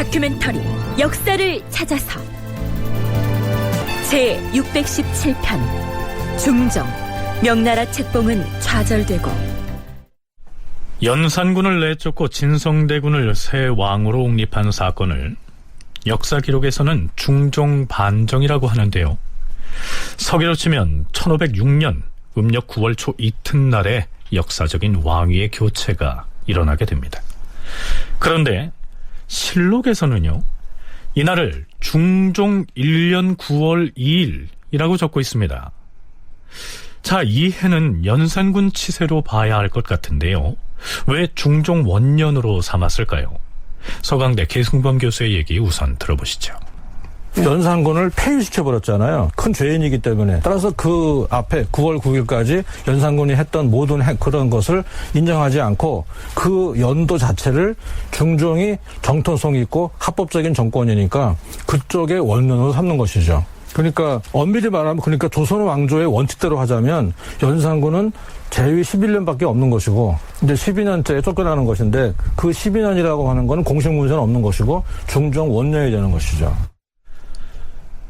다큐멘터리 역사를 찾아서 제617편 중종 명나라 책봉은 좌절되고. 연산군을 내쫓고 진성대군을 새 왕으로 옹립한 사건을 역사 기록에서는 중종 반정이라고 하는데요, 서기로 치면 1506년 음력 9월 초 이튿날에 역사적인 왕위의 교체가 일어나게 됩니다. 그런데 실록에서는요, 이날을 중종 1년 9월 2일이라고 적고 있습니다. 자, 이 해는 연산군 치세로 봐야 할 것 같은데요, 왜 중종 원년으로 삼았을까요? 서강대 계승범 교수의 얘기 우선 들어보시죠. 연산군을 폐위시켜버렸잖아요. 큰 죄인이기 때문에. 따라서 그 앞에 9월 9일까지 연산군이 했던 모든 그런 것을 인정하지 않고 그 연도 자체를 중종이 정통성 있고 합법적인 정권이니까 그쪽의 원년으로 삼는 것이죠. 그러니까 엄밀히 말하면, 그러니까 조선 왕조의 원칙대로 하자면 연산군은 재위 11년밖에 없는 것이고 이제 12년째에 쫓겨나는 것인데, 그 12년이라고 하는 것은 공식 문서는 없는 것이고 중종 원년이 되는 것이죠.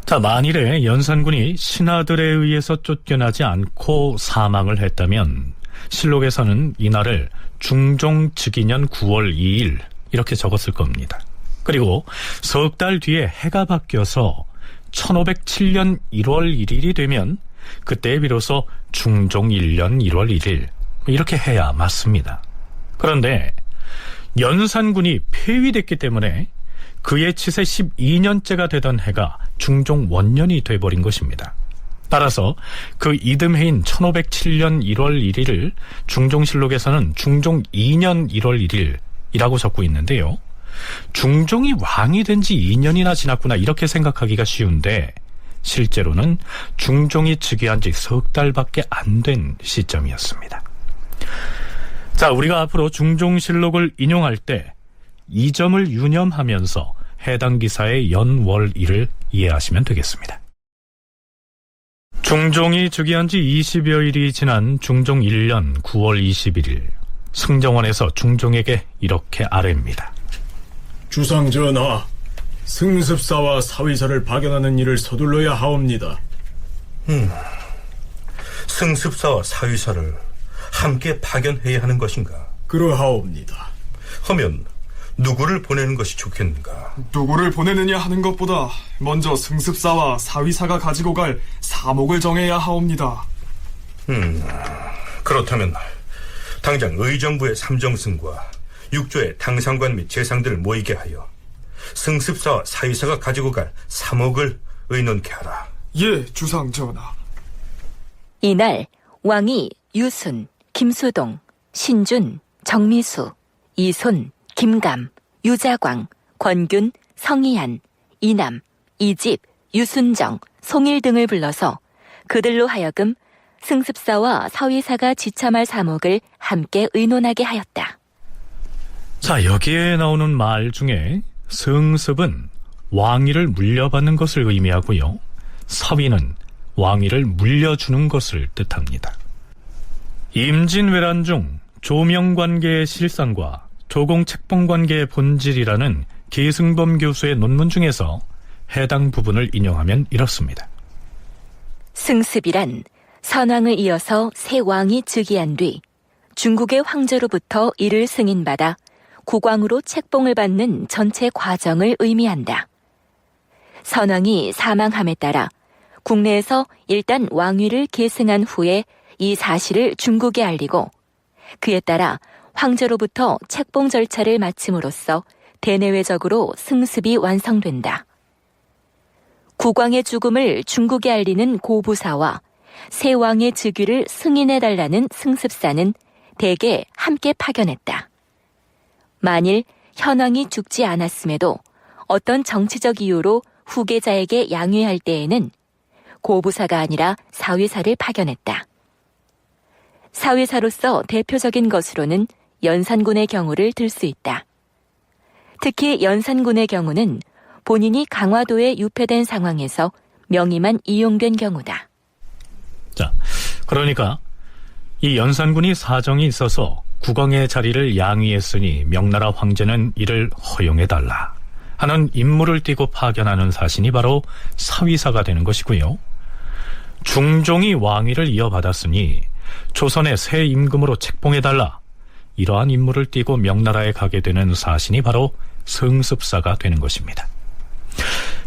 자, 만일에 연산군이 신하들에 의해서 쫓겨나지 않고 사망을 했다면 실록에서는 이날을 중종 즉위년 9월 2일 이렇게 적었을 겁니다. 그리고 석 달 뒤에 해가 바뀌어서 1507년 1월 1일이 되면 그때 비로소 중종 1년 1월 1일 이렇게 해야 맞습니다. 그런데 연산군이 폐위됐기 때문에 그의 치세 12년째가 되던 해가 중종 원년이 돼버린 것입니다. 따라서 그 이듬해인 1507년 1월 1일을 중종실록에서는 중종 2년 1월 1일이라고 적고 있는데요, 중종이 왕이 된 지 2년이나 지났구나 이렇게 생각하기가 쉬운데 실제로는 중종이 즉위한 지 석 달밖에 안 된 시점이었습니다. 자, 우리가 앞으로 중종실록을 인용할 때 이 점을 유념하면서 해당 기사의 연월일을 이해하시면 되겠습니다. 중종이 즉위한 지 20여 일이 지난 중종 1년 9월 21일 승정원에서 중종에게 이렇게 아뢰입니다. 주상전하, 승습사와 사위사를 파견하는 일을 서둘러야 하옵니다. 승습사와 사위사를 함께 파견해야 하는 것인가? 그러하옵니다. 하면 누구를 보내는 것이 좋겠는가? 누구를 보내느냐 하는 것보다 먼저 승습사와 사위사가 가지고 갈 사목을 정해야 하옵니다. 그렇다면 당장 의정부의 삼정승과 육조의 당상관 및 재상들을 모이게 하여 승습사와 사위사가 가지고 갈 사목을 의논케 하라. 예, 주상전하. 이날 왕이 유순, 김수동, 신준, 정미수, 이손, 김감, 유자광, 권균, 성희안, 이남, 이집, 유순정, 송일 등을 불러서 그들로 하여금 승습사와 사위사가 지참할 사목을 함께 의논하게 하였다. 자, 여기에 나오는 말 중에 승습은 왕위를 물려받는 것을 의미하고요, 사위는 왕위를 물려주는 것을 뜻합니다. 임진왜란 중 조명관계의 실상과 조공책봉관계의 본질이라는 계승범 교수의 논문 중에서 해당 부분을 인용하면 이렇습니다. 승습이란 선왕을 이어서 새 왕이 즉위한 뒤 중국의 황제로부터 이를 승인받아 국왕으로 책봉을 받는 전체 과정을 의미한다. 선왕이 사망함에 따라 국내에서 일단 왕위를 계승한 후에 이 사실을 중국에 알리고 그에 따라 황제로부터 책봉 절차를 마침으로써 대내외적으로 승습이 완성된다. 국왕의 죽음을 중국에 알리는 고부사와 새 왕의 즉위를 승인해달라는 승습사는 대개 함께 파견했다. 만일 현왕이 죽지 않았음에도 어떤 정치적 이유로 후계자에게 양위할 때에는 고부사가 아니라 사위사를 파견했다. 사위사로서 대표적인 것으로는 연산군의 경우를 들 수 있다. 특히 연산군의 경우는 본인이 강화도에 유폐된 상황에서 명의만 이용된 경우다. 자, 그러니까 이 연산군이 사정이 있어서 국왕의 자리를 양위했으니 명나라 황제는 이를 허용해달라 하는 임무를 띠고 파견하는 사신이 바로 사위사가 되는 것이고요. 중종이 왕위를 이어받았으니 조선의 새 임금으로 책봉해달라, 이러한 임무를 띠고 명나라에 가게 되는 사신이 바로 승습사가 되는 것입니다.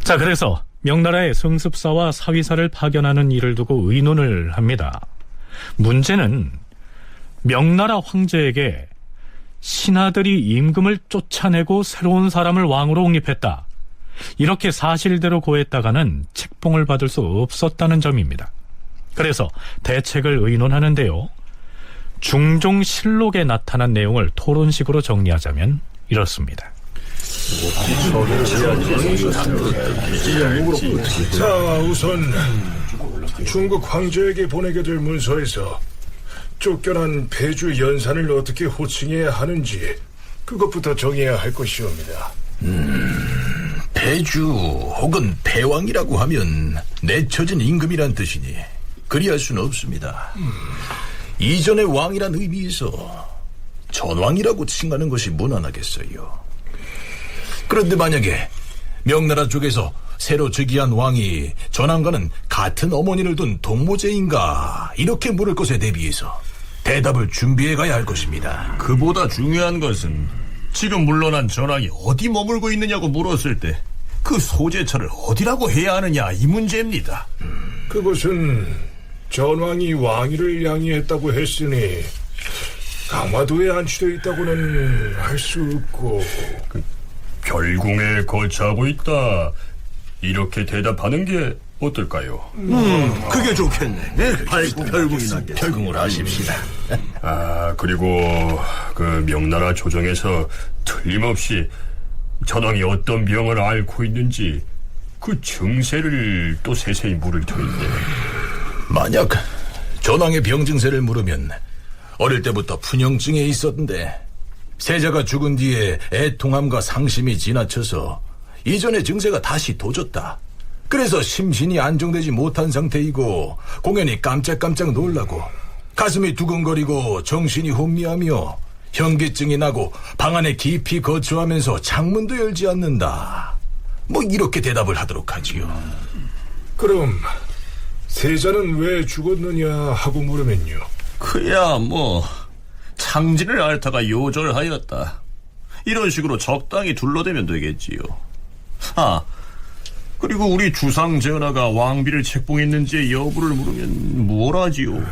자, 그래서 명나라의 승습사와 사위사를 파견하는 일을 두고 의논을 합니다. 문제는 명나라 황제에게 신하들이 임금을 쫓아내고 새로운 사람을 왕으로 옹립했다, 이렇게 사실대로 고했다가는 책봉을 받을 수 없었다는 점입니다. 그래서 대책을 의논하는데요, 중종실록에 나타난 내용을 토론식으로 정리하자면 이렇습니다. 자, 우선 중국 황제에게 보내게 될 문서에서 쫓겨난 배주 연산을 어떻게 호칭해야 하는지 그것부터 정해야 할 것이옵니다. 배주 혹은 패왕이라고 하면 내처진 임금이란 뜻이니 그리할 수는 없습니다. 이전의 왕이란 의미에서 전왕이라고 칭하는 것이 무난하겠어요. 그런데 만약에 명나라 쪽에서 새로 즉위한 왕이 전왕과는 같은 어머니를 둔 동모제인가 이렇게 물을 것에 대비해서 대답을 준비해 가야 할 것입니다. 그보다 중요한 것은 지금 물러난 전왕이 어디 머물고 있느냐고 물었을 때 그 소재처를 어디라고 해야 하느냐, 이 문제입니다. 그것은 전왕이 왕위를 양해했다고 했으니 강화도에 안치되어 있다고는 할 수 없고, 별궁에 거처하고 있다, 이렇게 대답하는 게 어떨까요? 그게 좋겠네. 별궁이나 별궁을 하십시다. 그리고 그 명나라 조정에서 틀림없이 전왕이 어떤 병을 앓고 있는지 그 증세를 또 세세히 물을 터인데, 만약 전왕의 병 증세를 물으면 어릴 때부터 푼형증에 있었는데 세자가 죽은 뒤에 애통함과 상심이 지나쳐서 이전의 증세가 다시 도졌다. 그래서 심신이 안정되지 못한 상태이고 공연히 깜짝깜짝 놀라고 가슴이 두근거리고 정신이 혼미하며 현기증이 나고 방 안에 깊이 거주하면서 창문도 열지 않는다, 뭐 이렇게 대답을 하도록 하지요. 그럼 세자는 왜 죽었느냐 하고 물으면요, 그야 뭐 창진을 앓다가 요절하였다, 이런 식으로 적당히 둘러대면 되겠지요. 그리고 우리 주상 전하가 왕비를 책봉했는지의 여부를 물으면 뭘 하지요?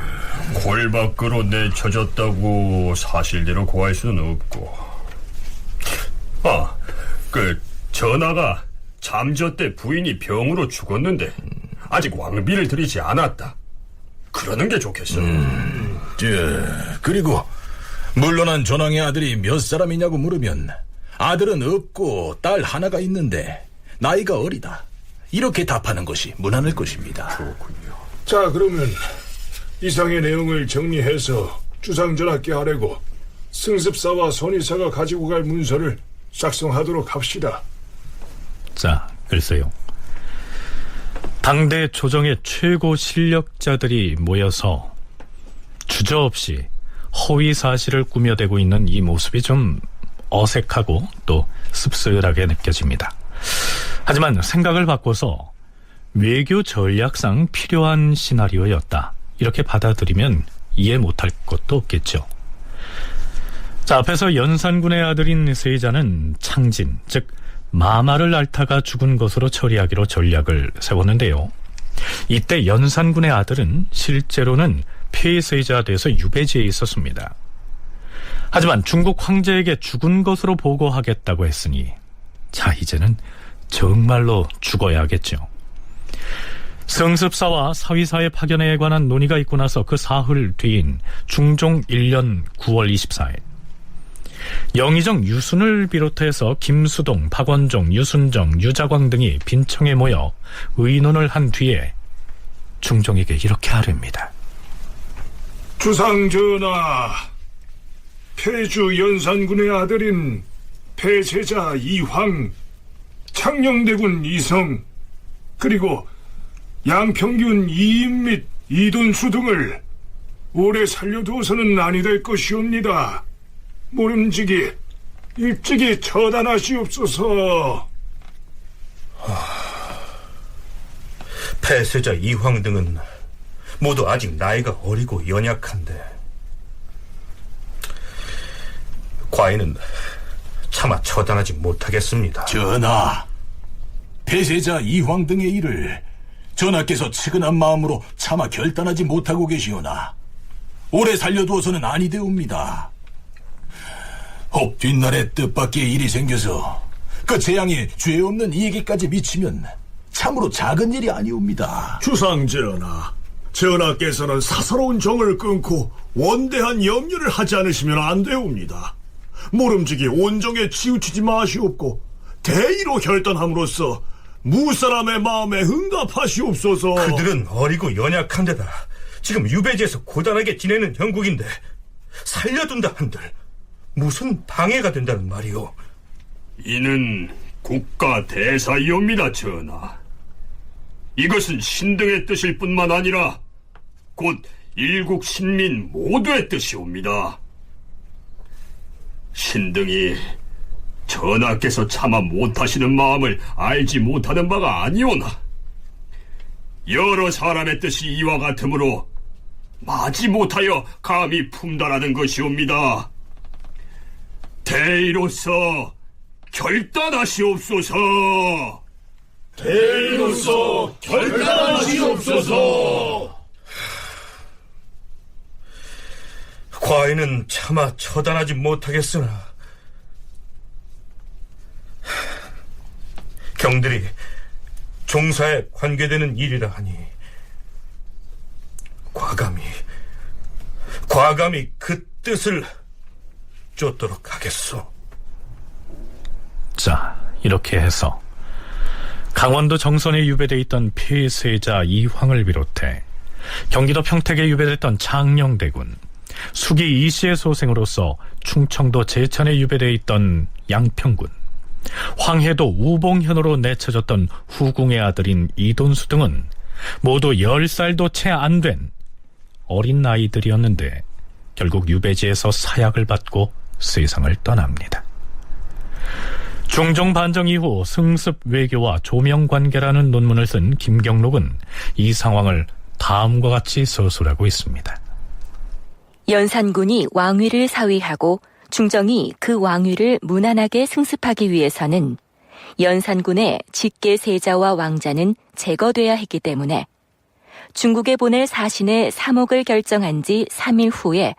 골 밖으로 내쳐졌다고 사실대로 고할 수는 없고, 그 전하가 잠저 때 부인이 병으로 죽었는데 아직 왕비를 들이지 않았다, 그러는 게 좋겠어. 그리고 물러난 전왕의 아들이 몇 사람이냐고 물으면 아들은 없고 딸 하나가 있는데 나이가 어리다, 이렇게 답하는 것이 무난할 것입니다. 좋군요. 자, 그러면 이상의 내용을 정리해서 주상전하께 하려고 승습사와 선의사가 가지고 갈 문서를 작성하도록 합시다. 자, 글쎄요, 당대 조정의 최고 실력자들이 모여서 주저없이 허위 사실을 꾸며대고 있는 이 모습이 좀 어색하고 또 씁쓸하게 느껴집니다. 하지만 생각을 바꿔서 외교 전략상 필요한 시나리오였다, 이렇게 받아들이면 이해 못할 것도 없겠죠. 자, 앞에서 연산군의 아들인 세자는 창진, 즉 마마를 앓다가 죽은 것으로 처리하기로 전략을 세웠는데요, 이때 연산군의 아들은 실제로는 폐세자가 돼서 유배지에 있었습니다. 하지만 중국 황제에게 죽은 것으로 보고하겠다고 했으니 자, 이제는 정말로 죽어야겠죠. 승습사와 사위사의 파견에 관한 논의가 있고 나서 그 사흘 뒤인 중종 1년 9월 24일 영의정 유순을 비롯해서 김수동, 박원종, 유순정, 유자광 등이 빈청에 모여 의논을 한 뒤에 중종에게 이렇게 아뢰입니다. 주상전하, 폐주 연산군의 아들인 폐세자 이황, 창녕대군 이성, 그리고 양평균 이임 및 이돈수 등을 오래 살려두어서는 아니 될 것이옵니다. 모름지기 일찍이 처단하시옵소서. 폐세자 이황 등은 모두 아직 나이가 어리고 연약한데 과인은 차마 처단하지 못하겠습니다. 전하, 폐세자 이황 등의 일을 전하께서 측은한 마음으로 차마 결단하지 못하고 계시오나 오래 살려두어서는 아니되옵니다. 혹 뒷날에 뜻밖의 일이 생겨서 그 재앙이 죄 없는 이에게까지 미치면 참으로 작은 일이 아니옵니다. 주상전하, 전하께서는 사사로운 정을 끊고 원대한 염려를 하지 않으시면 안 되옵니다. 모름지기 온정에 치우치지 마시옵고 대의로 결단함으로써 무사람의 마음에 응답하시옵소서. 그들은 어리고 연약한데다 지금 유배지에서 고단하게 지내는 형국인데 살려둔다 한들 무슨 방해가 된다는 말이오. 이는 국가 대사이옵니다, 전하. 이것은 신등의 뜻일 뿐만 아니라 곧 일국 신민 모두의 뜻이옵니다. 신등이 전하께서 차마 못하시는 마음을 알지 못하는 바가 아니오나 여러 사람의 뜻이 이와 같으므로 마지 못하여 감히 품달하는 것이옵니다. 대의로서 결단하시옵소서. 대의로서 결단하시옵소서. 과인은 차마 처단하지 못하겠으나 경들이 종사에 관계되는 일이라 하니 과감히 그 뜻을 쫓도록 하겠소. 자, 이렇게 해서 강원도 정선에 유배돼 있던 폐세자 이황을 비롯해 경기도 평택에 유배됐던 창녕대군, 수기 이씨의 소생으로서 충청도 제천에 유배돼 있던 양평군, 황해도 우봉현으로 내쳐졌던 후궁의 아들인 이돈수 등은 모두 10살도 채 안 된 어린 나이들이었는데 결국 유배지에서 사약을 받고 세상을 떠납니다. 중종 반정 이후 승습 외교와 조명 관계라는 논문을 쓴 김경록은 이 상황을 다음과 같이 서술하고 있습니다. 연산군이 왕위를 사위하고 중정이 그 왕위를 무난하게 승습하기 위해서는 연산군의 직계 세자와 왕자는 제거돼야 했기 때문에 중국에 보낼 사신의 사목을 결정한 지 3일 후에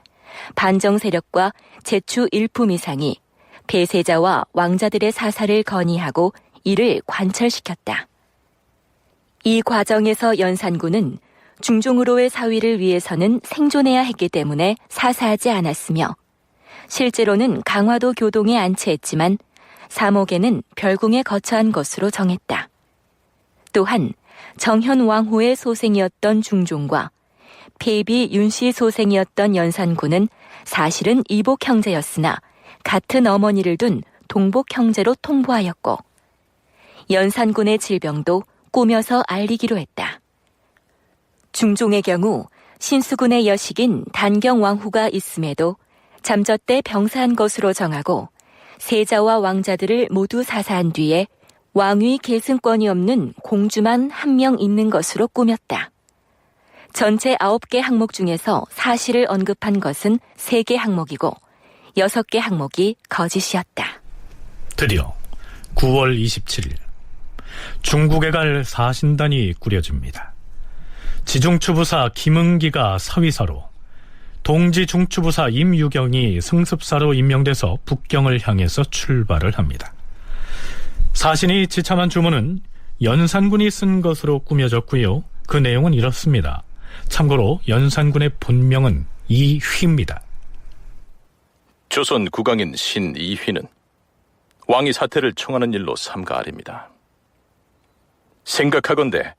반정 세력과 제추 일품 이상이 폐세자와 왕자들의 사사를 건의하고 이를 관철시켰다. 이 과정에서 연산군은 중종으로의 사위를 위해서는 생존해야 했기 때문에 사사하지 않았으며 실제로는 강화도 교동에 안치했지만 사목에는 별궁에 거처한 것으로 정했다. 또한 정현 왕후의 소생이었던 중종과 폐비 윤씨 소생이었던 연산군은 사실은 이복 형제였으나 같은 어머니를 둔 동복 형제로 통보하였고 연산군의 질병도 꾸며서 알리기로 했다. 중종의 경우 신수군의 여식인 단경 왕후가 있음에도 잠저때 병사한 것으로 정하고 세자와 왕자들을 모두 사사한 뒤에 왕위 계승권이 없는 공주만 한 명 있는 것으로 꾸몄다. 전체 9개 항목 중에서 사실을 언급한 것은 3개 항목이고 6개 항목이 거짓이었다. 드디어 9월 27일 중국에 갈 사신단이 꾸려집니다. 지중추부사 김응기가 사위사로, 동지 중추부사 임유경이 승습사로 임명돼서 북경을 향해서 출발을 합니다. 사신이 지참한 주문은 연산군이 쓴 것으로 꾸며졌고요. 그 내용은 이렇습니다. 참고로 연산군의 본명은 이휘입니다. 조선 국왕인 신이휘는 왕위 사퇴를 청하는 일로 삼가하립니다. 생각하건대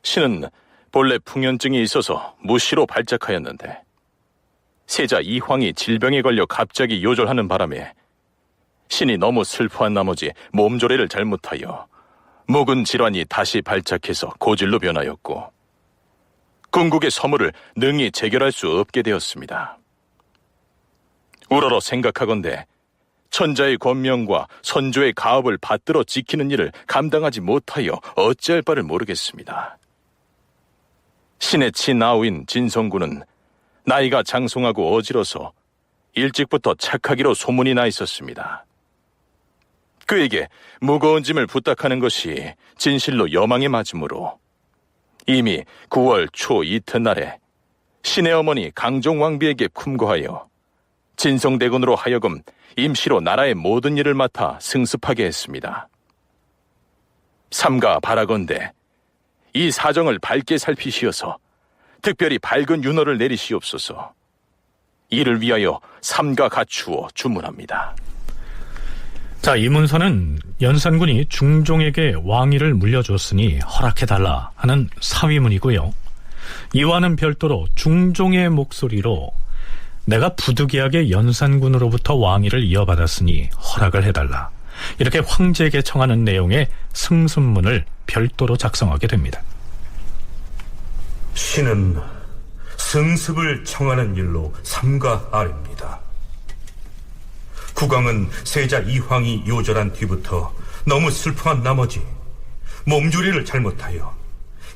신은 본래 풍연증이 있어서 무시로 발작하였는데 세자 이황이 질병에 걸려 갑자기 요절하는 바람에 신이 너무 슬퍼한 나머지 몸조리를 잘못하여 묵은 질환이 다시 발작해서 고질로 변하였고 궁극의 서무를 능히 재결할 수 없게 되었습니다. 우러러 생각하건대 천자의 권명과 선조의 가업을 받들어 지키는 일을 감당하지 못하여 어찌할 바를 모르겠습니다. 신의 친아우인 진성군은 나이가 장성하고 어지러서 일찍부터 착하기로 소문이 나 있었습니다. 그에게 무거운 짐을 부탁하는 것이 진실로 여망에 맞으므로 이미 9월 초 이튿날에 신의 어머니 강종왕비에게 kum고하여 진성대군으로 하여금 임시로 나라의 모든 일을 맡아 승습하게 했습니다. 삼가 바라건대 이 사정을 밝게 살피시어서 특별히 밝은 윤허를 내리시옵소서. 이를 위하여 삼가 갖추어 주문합니다. 자, 이 문서는 연산군이 중종에게 왕위를 물려줬으니 허락해달라 하는 사위문이고요. 이와는 별도로 중종의 목소리로 내가 부득이하게 연산군으로부터 왕위를 이어받았으니 허락을 해달라, 이렇게 황제에게 청하는 내용의 승습문을 별도로 작성하게 됩니다. 신은 승습을 청하는 일로 삼가 아래입니다. 국왕은 세자 이황이 요절한 뒤부터 너무 슬퍼한 나머지 몸조리를 잘못하여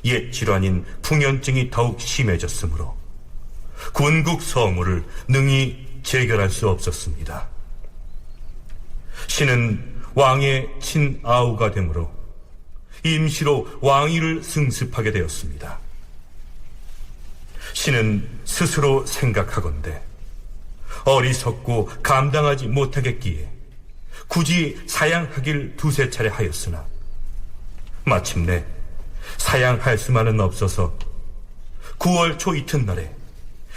옛 질환인 풍연증이 더욱 심해졌으므로 군국 서무를 능히 재결할 수 없었습니다. 신은 왕의 친아우가 되므로 임시로 왕위를 승습하게 되었습니다. 신은 스스로 생각하건대 어리석고 감당하지 못하겠기에 굳이 사양하길 두세 차례 하였으나 마침내 사양할 수만은 없어서 9월 초 이튿날에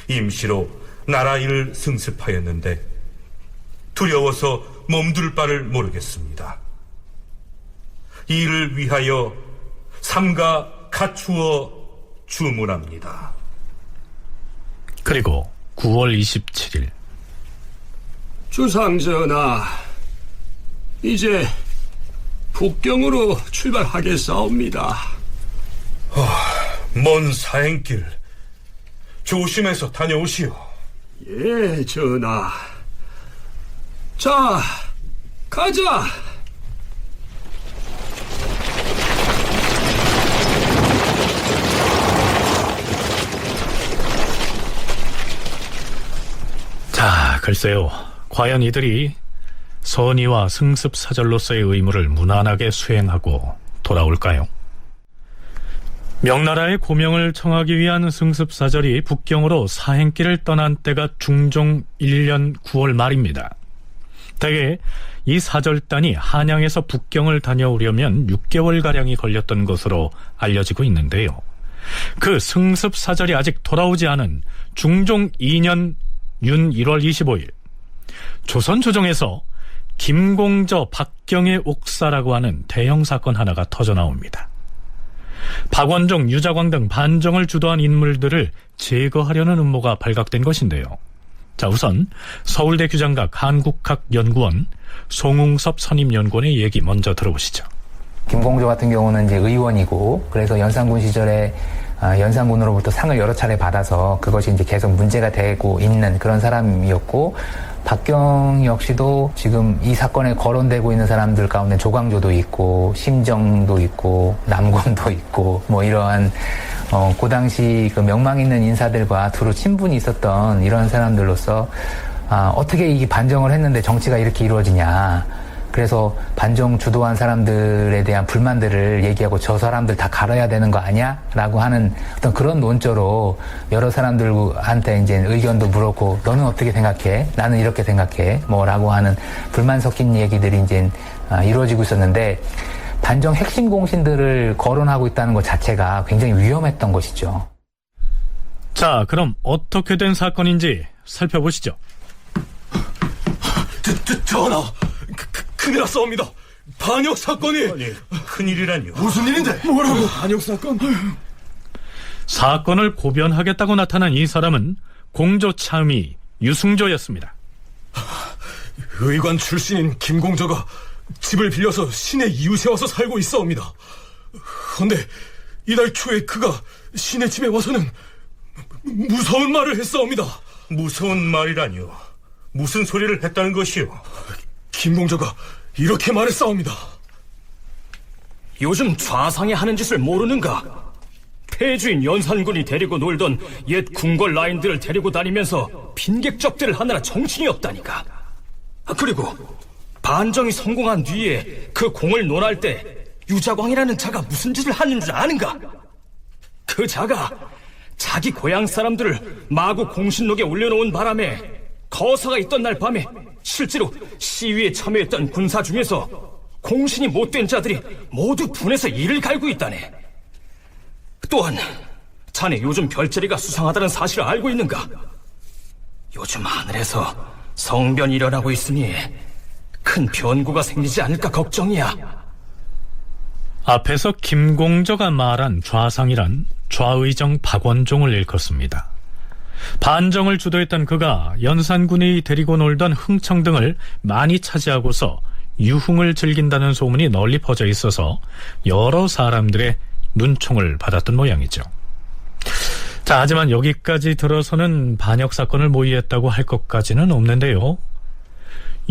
임시로 나라 일을 승습하였는데 두려워서 몸둘 바를 모르겠습니다. 이를 위하여 삼가 갖추어 주문합니다. 그리고 9월 27일 주상전하, 이제 북경으로 출발하겠사옵니다. 먼 사행길 조심해서 다녀오시오. 예, 전하. 자, 가자. 자, 글쎄요, 과연 이들이 선의와 승습사절로서의 의무를 무난하게 수행하고 돌아올까요? 명나라의 고명을 청하기 위한 승습사절이 북경으로 사행길을 떠난 때가 중종 1년 9월 말입니다. 대개 이 사절단이 한양에서 북경을 다녀오려면 6개월가량이 걸렸던 것으로 알려지고 있는데요. 그 승습사절이 아직 돌아오지 않은 중종 2년 윤 1월 25일 조선조정에서 김공저 박경의 옥사라고 하는 대형 사건 하나가 터져나옵니다. 박원종, 유자광 등 반정을 주도한 인물들을 제거하려는 음모가 발각된 것인데요. 자, 우선 서울대 규장각 한국학연구원 송웅섭 선임연구원의 얘기 먼저 들어보시죠. 김공조 같은 경우는 이제 의원이고, 그래서 연산군 시절에 연산군으로부터 상을 여러 차례 받아서 그것이 이제 계속 문제가 되고 있는 그런 사람이었고, 박경 역시도 지금 이 사건에 거론되고 있는 사람들 가운데 조광조도 있고, 심정도 있고, 남곤도 있고, 뭐 이러한 그 당시 그 명망 있는 인사들과 두루 친분이 있었던 이런 사람들로서 어떻게 이 반정을 했는데 정치가 이렇게 이루어지냐. 그래서 반정 주도한 사람들에 대한 불만들을 얘기하고 저 사람들 다 갈아야 되는 거 아니야? 라고 하는 어떤 그런 논조로 여러 사람들한테 이제 의견도 물었고, 너는 어떻게 생각해? 나는 이렇게 생각해. 뭐라고 하는 불만 섞인 얘기들이 이제 이루어지고 있었는데, 반정 핵심 공신들을 거론하고 있다는 것 자체가 굉장히 위험했던 것이죠. 자, 그럼 어떻게 된 사건인지 살펴보시죠. 전하, 큰일 났사옵니다. 반역 사건이. 아니, 큰일이라뇨. 무슨 일인데? 뭐라고? 반역 사건? 사건을 고변하겠다고 나타난 이 사람은 공조 차음이 유승조였습니다. 의관 출신인 김공조가 집을 빌려서 시내 이웃에 와서 살고 있사옵니다. 그런데 이달 초에 그가 시내 집에 와서는 무서운 말을 했사옵니다. 무서운 말이라뇨. 무슨 소리를 했다는 것이오? 김공조가 이렇게 말했사옵니다. 요즘 좌상이 하는 짓을 모르는가? 폐주인 연산군이 데리고 놀던 옛 궁궐 라인들을 데리고 다니면서 빈객접대를 하느라 정신이 없다니까. 그리고 반정이 성공한 뒤에 그 공을 논할 때 유자광이라는 자가 무슨 짓을 하는 줄 아는가? 그 자가 자기 고향 사람들을 마구 공신록에 올려놓은 바람에 거사가 있던 날 밤에 실제로 시위에 참여했던 군사 중에서 공신이 못된 자들이 모두 분해서 이를 갈고 있다네. 또한 자네 요즘 별자리가 수상하다는 사실을 알고 있는가? 요즘 하늘에서 성변이 일어나고 있으니 큰 변고가 생기지 않을까 걱정이야. 앞에서 김공저가 말한 좌상이란 좌의정 박원종을 일컫습니다. 반정을 주도했던 그가 연산군이 데리고 놀던 흥청 등을 많이 차지하고서 유흥을 즐긴다는 소문이 널리 퍼져 있어서 여러 사람들의 눈총을 받았던 모양이죠. 자, 하지만 여기까지 들어서는 반역 사건을 모의했다고 할 것까지는 없는데요.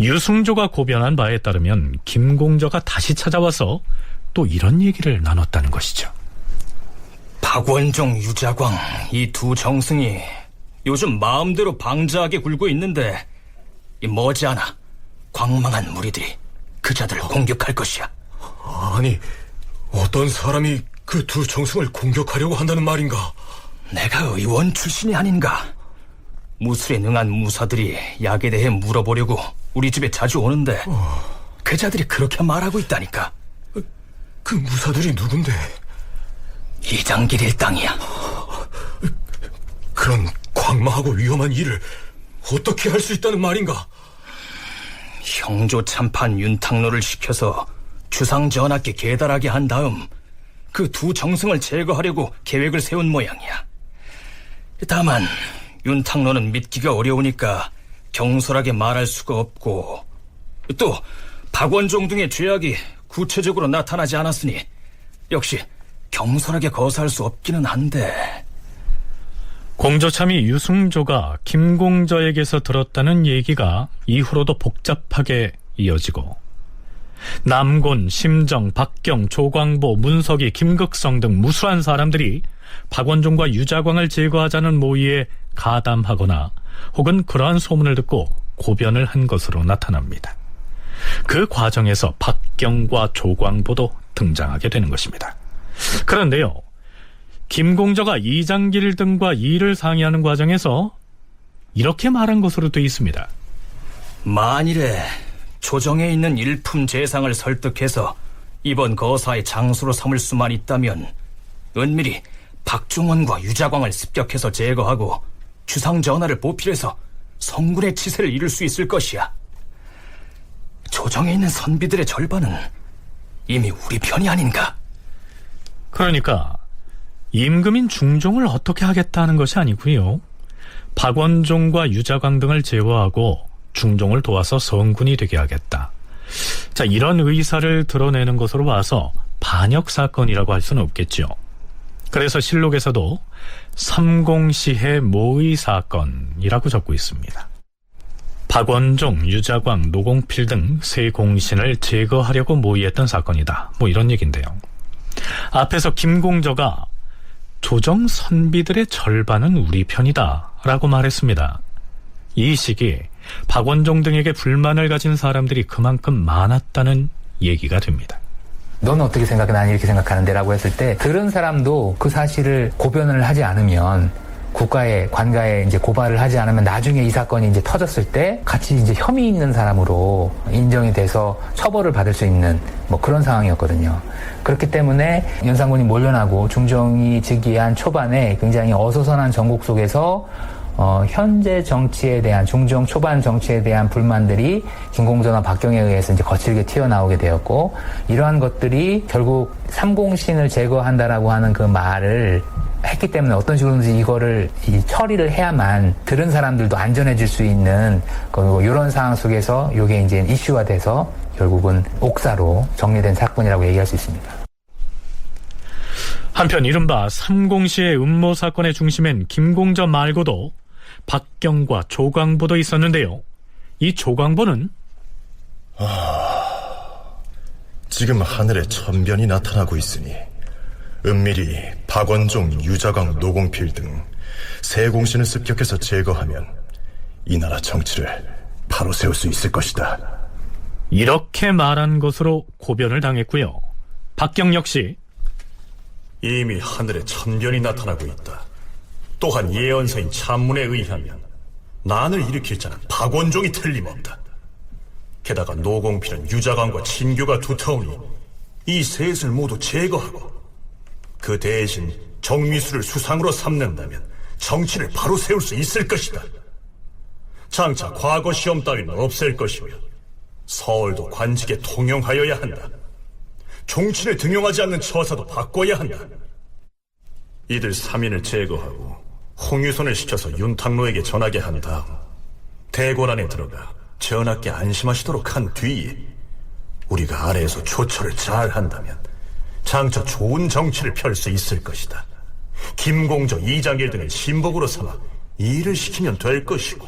유승조가 고변한 바에 따르면 김공저가 다시 찾아와서 또 이런 얘기를 나눴다는 것이죠. 박원종, 유자광 이 두 정승이 요즘 마음대로 방자하게 굴고 있는데 이 머지않아 광망한 무리들이 그 자들을 공격할 것이야. 아니, 어떤 사람이 그 두 정승을 공격하려고 한다는 말인가? 내가 의원 출신이 아닌가? 무술에 능한 무사들이 약에 대해 물어보려고 우리 집에 자주 오는데 그 자들이 그렇게 말하고 있다니까. 그 무사들이 누군데? 이장길 일당이야. 그런 광망하고 위험한 일을 어떻게 할 수 있다는 말인가? 형조 참판 윤탕로를 시켜서 주상 전하께 계달하게 한 다음 그 두 정승을 제거하려고 계획을 세운 모양이야. 다만 윤탕로는 믿기가 어려우니까 경솔하게 말할 수가 없고, 또 박원종 등의 죄악이 구체적으로 나타나지 않았으니 역시 경솔하게 거사할 수 없기는 한데. 공조참이 유승조가 김공저에게서 들었다는 얘기가 이후로도 복잡하게 이어지고, 남곤, 심정, 박경, 조광보, 문석이, 김극성 등 무수한 사람들이 박원종과 유자광을 제거하자는 모의에 가담하거나 혹은 그러한 소문을 듣고 고변을 한 것으로 나타납니다. 그 과정에서 박경과 조광보도 등장하게 되는 것입니다. 그런데요, 김공저가 이장길 등과 일을 상의하는 과정에서 이렇게 말한 것으로 되어 있습니다. 만일에 조정에 있는 일품 재상을 설득해서 이번 거사의 장수로 삼을 수만 있다면 은밀히 박중원과 유자광을 습격해서 제거하고 주상 전하를 보필해서 성군의 치세를 이룰 수 있을 것이야. 조정에 있는 선비들의 절반은 이미 우리 편이 아닌가? 그러니까 임금인 중종을 어떻게 하겠다는 것이 아니고요, 박원종과 유자광 등을 제거하고 중종을 도와서 성군이 되게 하겠다. 자, 이런 의사를 드러내는 것으로 봐서 반역 사건이라고 할 수는 없겠죠. 그래서 실록에서도 삼공시해 모의 사건이라고 적고 있습니다. 박원종, 유자광, 노공필 등 세 공신을 제거하려고 모의했던 사건이다, 뭐 이런 얘기인데요. 앞에서 김공저가 조정 선비들의 절반은 우리 편이다 라고 말했습니다. 이 시기에 박원종 등에게 불만을 가진 사람들이 그만큼 많았다는 얘기가 됩니다. 너는 어떻게 생각해? 난 이렇게 생각하는데 라고 했을 때 들은 사람도 그 사실을 고변을 하지 않으면, 국가에, 관가에 이제 고발을 하지 않으면 나중에 이 사건이 이제 터졌을 때 같이 이제 혐의 있는 사람으로 인정이 돼서 처벌을 받을 수 있는 뭐 그런 상황이었거든요. 그렇기 때문에 연산군이 몰려나고 중종이 즉위한 초반에 굉장히 어수선한 전국 속에서 현재 정치에 대한, 중종 초반 정치에 대한 불만들이 김공저나 박경에 의해서 이제 거칠게 튀어나오게 되었고, 이러한 것들이 결국 삼공신을 제거한다라고 하는 그 말을 했기 때문에 어떤 식으로든지 이거를 처리를 해야만 들은 사람들도 안전해질 수 있는 이런 상황 속에서 이게 이제 이슈가 돼서 결국은 옥사로 정리된 사건이라고 얘기할 수 있습니다. 한편 이른바 삼공시의 음모 사건의 중심엔 김공저 말고도 박경과 조광보도 있었는데요. 이 조광보는 지금 하늘에 천변이 나타나고 있으니 은밀히 박원종, 유자광, 노공필 등 세 공신을 습격해서 제거하면 이 나라 정치를 바로 세울 수 있을 것이다. 이렇게 말한 것으로 고변을 당했고요. 박경 역시 이미 하늘에 천변이 나타나고 있다. 또한 예언서인 찬문에 의하면 난을 일으킬 자는 박원종이 틀림없다. 게다가 노공필은 유자광과 친교가 두터우니 이 셋을 모두 제거하고 그 대신 정미수를 수상으로 삼는다면 정치를 바로 세울 수 있을 것이다. 장차 과거 시험 따위는 없앨 것이며 서울도 관직에 통용하여야 한다. 종친을 등용하지 않는 처사도 바꿔야 한다. 이들 3인을 제거하고 홍유선을 시켜서 윤탁로에게 전하게 한 다음 대궐 안에 들어가 전하께 안심하시도록 한 뒤에 우리가 아래에서 조처를 잘 한다면 장차 좋은 정치를 펼 수 있을 것이다. 김공저, 이장일 등을 신복으로 삼아 일을 시키면 될 것이고.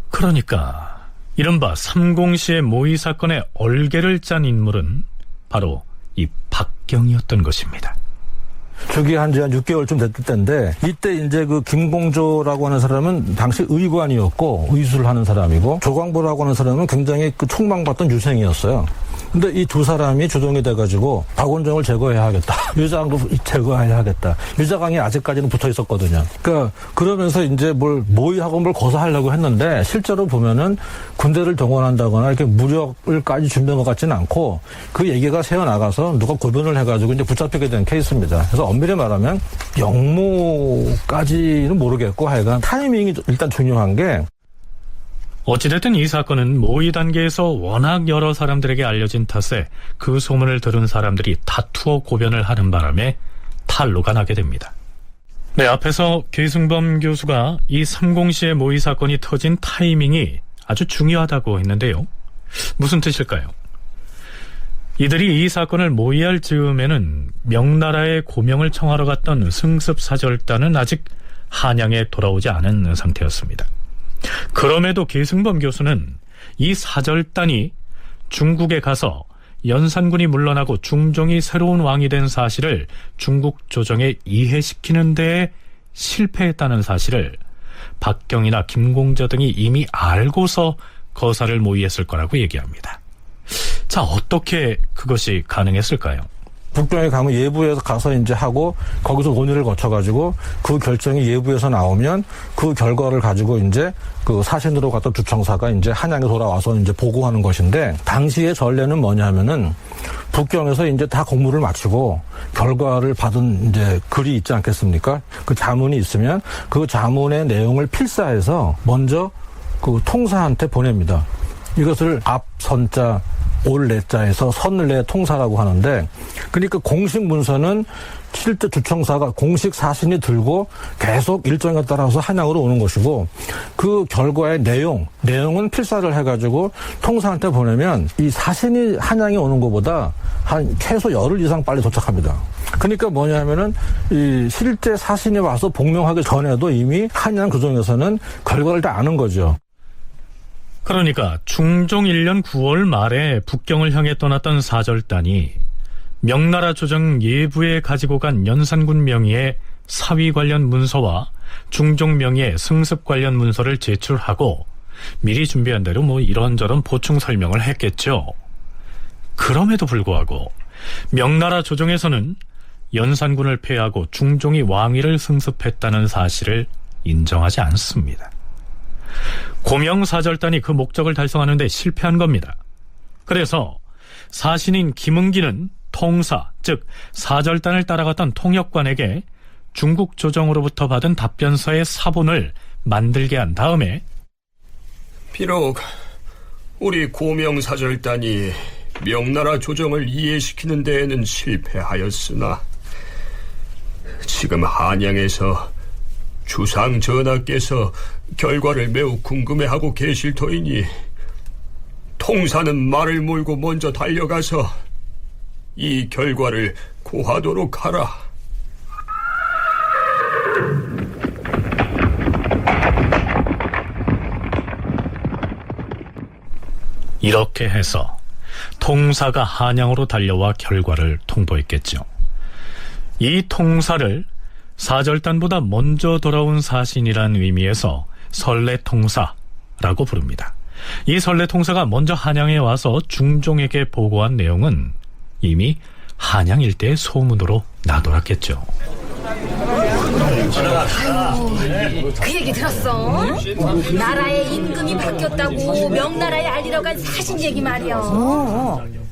그러니까 이른바 삼공시의 모의 사건의 얼개를 짠 인물은 바로 이 박경이었던 것입니다. 저기 한 6개월쯤 됐을 때인데 이때 이제 그 김공조라고 하는 사람은 당시 의관이었고 의술을 하는 사람이고 조광보라고 하는 사람은 굉장히 그 총망받던 유생이었어요. 근데 이 두 사람이 조정이 돼가지고 박원종을 제거해야 하겠다. 유자광도 제거해야 하겠다. 유자광이 아직까지는 붙어 있었거든요. 그러니까 그러면서 이제 모의하고 뭘 거사하려고 했는데 실제로 보면은 군대를 동원한다거나 이렇게 무력을까지 준비한 것 같지는 않고 그 얘기가 새어나가서 누가 고변을 해가지고 이제 붙잡히게 된 케이스입니다. 그래서 엄밀히 말하면 영모까지는 모르겠고 하여간 타이밍이 일단 중요한 게 어찌됐든 이 사건은 모의 단계에서 워낙 여러 사람들에게 알려진 탓에 그 소문을 들은 사람들이 다투어 고변을 하는 바람에 탄로가 나게 됩니다. 네, 앞에서 계승범 교수가 이 삼공시의 모의 사건이 터진 타이밍이 아주 중요하다고 했는데요. 무슨 뜻일까요? 이들이 이 사건을 모의할 즈음에는 명나라의 고명을 청하러 갔던 승습사절단은 아직 한양에 돌아오지 않은 상태였습니다. 그럼에도 계승범 교수는 이 사절단이 중국에 가서 연산군이 물러나고 중종이 새로운 왕이 된 사실을 중국 조정에 이해시키는 데에 실패했다는 사실을 박경이나 김공저 등이 이미 알고서 거사를 모의했을 거라고 얘기합니다. 자, 어떻게 그것이 가능했을까요? 북경에 가면 예부에서 가서 이제 하고 거기서 논의를 거쳐가지고 그 결정이 예부에서 나오면 그 결과를 가지고 이제 그 사신으로 갔던 주청사가 이제 한양에 돌아와서 이제 보고하는 것인데 당시의 전례는 뭐냐면은 북경에서 이제 다 공무를 마치고 결과를 받은 이제 글이 있지 않겠습니까? 그 자문이 있으면 그 자문의 내용을 필사해서 먼저 그 통사한테 보냅니다. 이것을 앞선자 올내자에서 선내 통사라고 하는데 그러니까 공식 문서는 실제 주청사가 공식 사신이 들고 계속 일정에 따라서 한양으로 오는 것이고 그 결과의 내용은 필사를 해가지고 통사한테 보내면 이 사신이 한양에 오는 것보다 한 최소 열흘 이상 빨리 도착합니다. 그러니까 뭐냐면은 이 실제 사신이 와서 복명하기 전에도 이미 한양 조정에서는 결과를 다 아는 거죠. 그러니까 중종 1년 9월 말에 북경을 향해 떠났던 사절단이 명나라 조정 예부에 가지고 간 연산군 명의의 사위 관련 문서와 중종 명의의 승습 관련 문서를 제출하고 미리 준비한 대로 이런저런 보충 설명을 했겠죠. 그럼에도 불구하고 명나라 조정에서는 연산군을 폐하고 중종이 왕위를 승습했다는 사실을 인정하지 않습니다. 고명사절단이 그 목적을 달성하는 데 실패한 겁니다. 그래서 사신인 김응기는 통사, 즉 사절단을 따라갔던 통역관에게 중국 조정으로부터 받은 답변서의 사본을 만들게 한 다음에 비록 우리 고명사절단이 명나라 조정을 이해시키는 데에는 실패하였으나 지금 한양에서 주상 전하께서 결과를 매우 궁금해하고 계실 터이니 통사는 말을 몰고 먼저 달려가서 이 결과를 고하도록 하라. 이렇게 해서 통사가 한양으로 달려와 결과를 통보했겠죠. 이 통사를 사절단보다 먼저 돌아온 사신이란 의미에서 설레통사라고 부릅니다. 이 설레통사가 먼저 한양에 와서 중종에게 보고한 내용은 이미 한양 일대의 소문으로 나돌았겠죠. 아유, 그 얘기 들었어? 나라의 임금이 바뀌었다고 명나라에 알리러 간 사신 얘기 말이야.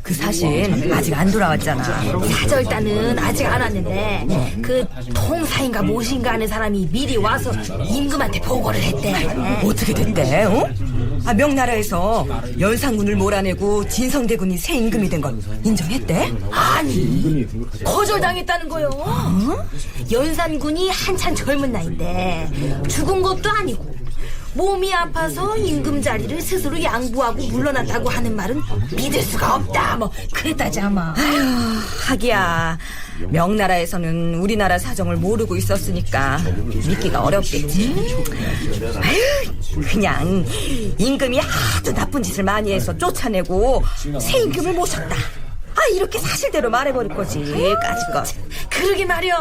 그 사신 아직 안 돌아왔잖아. 사절단은 아직 안 왔는데 그 통사인가 무엇인가 하는 사람이 미리 와서 임금한테 보고를 했대. 어떻게 됐대? 명나라에서 연산군을 몰아내고 진성대군이 새 임금이 된 건 인정했대? 아니, 거절당했다는 거요. 연산군이 한참 젊은 나이인데 죽은 것도 아니고 몸이 아파서 임금 자리를 스스로 양보하고 물러났다고 하는 말은 믿을 수가 없다, 뭐 그랬다지 아마. 아휴, 하기야 명나라에서는 우리나라 사정을 모르고 있었으니까 믿기가 어렵겠지. 아휴, 그냥 임금이 하도 나쁜 짓을 많이 해서 쫓아내고 새 임금을 모셨다, 이렇게 사실대로 말해버릴 거지. 까짓것. 그러게 말이야.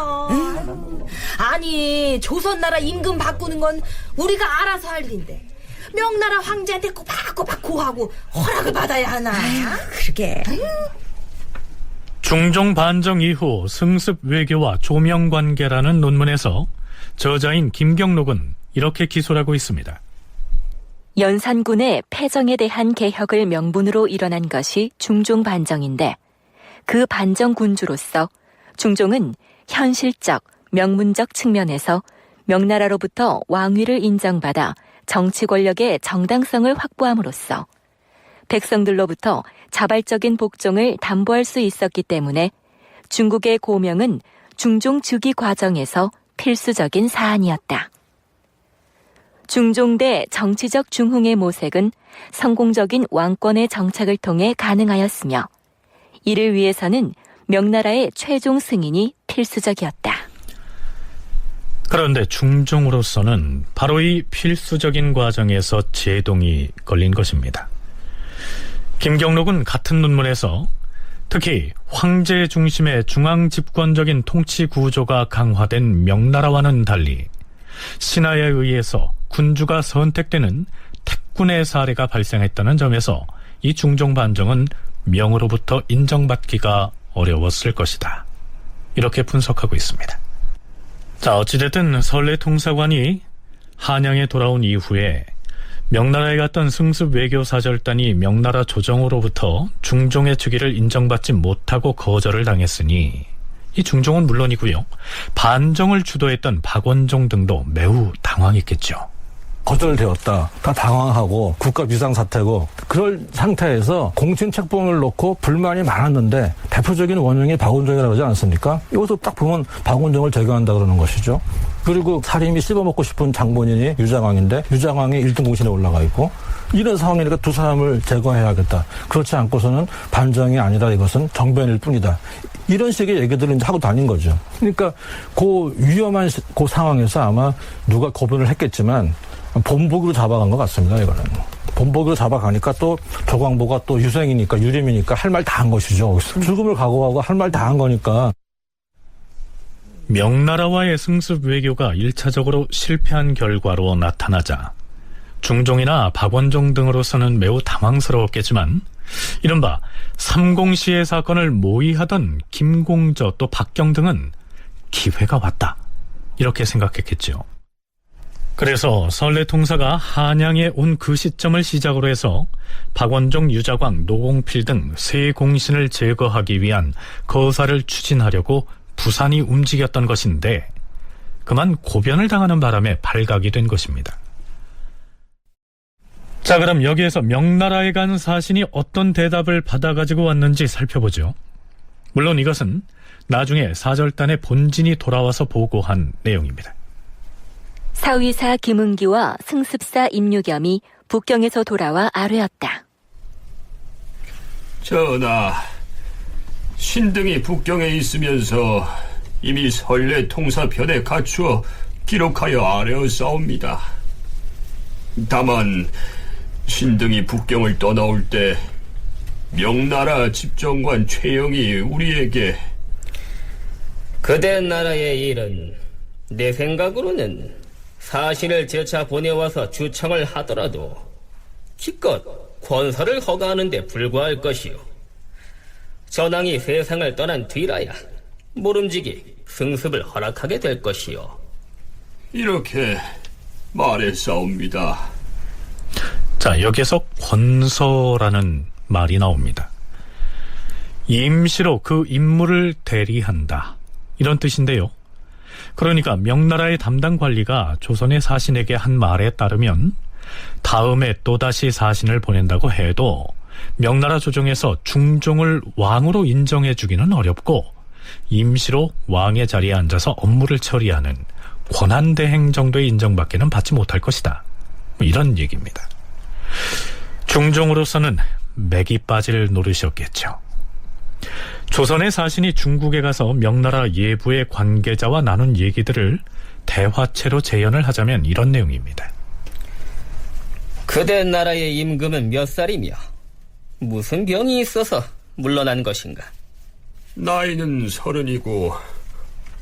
아니, 조선나라 임금 바꾸는 건 우리가 알아서 할 일인데 명나라 황제한테 꼬박꼬박 고하고 허락을 받아야 하나. 그러게. 중종 반정 이후 승습 외교와 조명관계라는 논문에서 저자인 김경록은 이렇게 기술하고 있습니다. 연산군의 패정에 대한 개혁을 명분으로 일어난 것이 중종 반정인데 그 반정 군주로서 중종은 현실적, 명문적 측면에서 명나라로부터 왕위를 인정받아 정치 권력의 정당성을 확보함으로써 백성들로부터 자발적인 복종을 담보할 수 있었기 때문에 중국의 고명은 중종 즉위 과정에서 필수적인 사안이었다. 중종대 정치적 중흥의 모색은 성공적인 왕권의 정착을 통해 가능하였으며 이를 위해서는 명나라의 최종 승인이 필수적이었다. 그런데 중종으로서는 바로 이 필수적인 과정에서 제동이 걸린 것입니다. 김경록은 같은 논문에서 특히 황제 중심의 중앙 집권적인 통치 구조가 강화된 명나라와는 달리 신하에 의해서 군주가 선택되는 택군의 사례가 발생했다는 점에서 이 중종 반정은 명으로부터 인정받기가 어려웠을 것이다, 이렇게 분석하고 있습니다. 자, 어찌됐든 설레통사관이 한양에 돌아온 이후에 명나라에 갔던 승습 외교사절단이 명나라 조정으로부터 중종의 즉위를 인정받지 못하고 거절을 당했으니 이 중종은 물론이고요, 반정을 주도했던 박원종 등도 매우 당황했겠죠. 거절되었다. 다 당황하고 국가 비상사태고 그럴 상태에서 공천 책봉을 놓고 불만이 많았는데 대표적인 원흉이 박원종이라고 하지 않습니까? 이것도 딱 보면 박원종을 제거한다 그러는 것이죠. 그리고 사림이 씹어먹고 싶은 장본인이 유장왕인데 유장왕이 1등 공신에 올라가 있고 이런 상황이니까 두 사람을 제거해야겠다. 그렇지 않고서는 반정이 아니라 이것은 정변일 뿐이다. 이런 식의 얘기들을 이제 하고 다닌 거죠. 그러니까 그 위험한 그 상황에서 아마 누가 거부를 했겠지만 본보기로 잡아간 것 같습니다. 이거는 본보기로 잡아가니까 또 조광보가 또 유생이니까 유림이니까 할 말 다 한 것이죠. 죽음을 각오하고 할 말 다 한 거니까. 명나라와의 승습 외교가 1차적으로 실패한 결과로 나타나자 중종이나 박원종 등으로서는 매우 당황스러웠겠지만 이른바 삼공시의 사건을 모의하던 김공저 또 박경 등은 기회가 왔다, 이렇게 생각했겠죠. 그래서 설레통사가 한양에 온 그 시점을 시작으로 해서 박원종, 유자광, 노공필 등 세 공신을 제거하기 위한 거사를 추진하려고 부산이 움직였던 것인데 그만 고변을 당하는 바람에 발각이 된 것입니다. 자, 그럼 여기에서 명나라에 간 사신이 어떤 대답을 받아가지고 왔는지 살펴보죠. 물론 이것은 나중에 사절단의 본진이 돌아와서 보고한 내용입니다. 사위사 김은기와 승습사 임유겸이 북경에서 돌아와 아뢰었다. 전하, 신등이 북경에 있으면서 이미 설레 통사편에 갖추어 기록하여 아뢰었사옵니다. 다만 신등이 북경을 떠나올 때 명나라 집정관 최영이 우리에게 그대 나라의 일은 내 생각으로는 사신을 재차 보내와서 주청을 하더라도 기껏 권서를 허가하는 데 불과할 것이요. 전왕이 세상을 떠난 뒤라야 모름지기 승습을 허락하게 될 것이요. 이렇게 말했사옵니다. 자, 여기에서 권서라는 말이 나옵니다. 임시로 그 임무를 대리한다, 이런 뜻인데요. 그러니까 명나라의 담당 관리가 조선의 사신에게 한 말에 따르면 다음에 또다시 사신을 보낸다고 해도 명나라 조정에서 중종을 왕으로 인정해주기는 어렵고 임시로 왕의 자리에 앉아서 업무를 처리하는 권한대행 정도의 인정밖에는 받지 못할 것이다, 이런 얘기입니다. 중종으로서는 맥이 빠질 노릇이었겠죠. 조선의 사신이 중국에 가서 명나라 예부의 관계자와 나눈 얘기들을 대화체로 재현을 하자면 이런 내용입니다. 그대 나라의 임금은 몇 살이며 무슨 병이 있어서 물러난 것인가? 나이는 30이고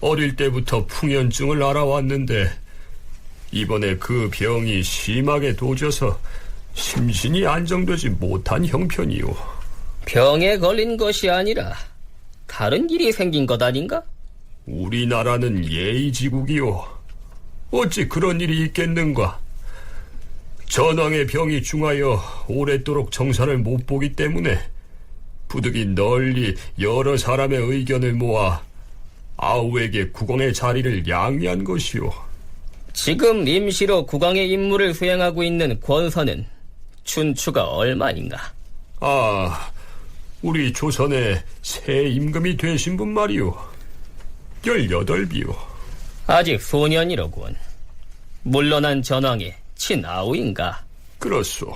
어릴 때부터 풍연증을 앓아왔는데 이번에 그 병이 심하게 도져서 심신이 안정되지 못한 형편이오. 병에 걸린 것이 아니라 다른 일이 생긴 것 아닌가? 우리나라는 예의지국이오. 어찌 그런 일이 있겠는가? 전왕의 병이 중하여 오랫도록 정사를 못 보기 때문에 부득이 널리 여러 사람의 의견을 모아 아우에게 국왕의 자리를 양해한 것이오. 지금 임시로 국왕의 임무를 수행하고 있는 권서는 춘추가 얼마인가? 우리 조선에 새 임금이 되신 분 말이오. 18이오. 아직 소년이로군. 물러난 전왕의 친아우인가? 그렇소.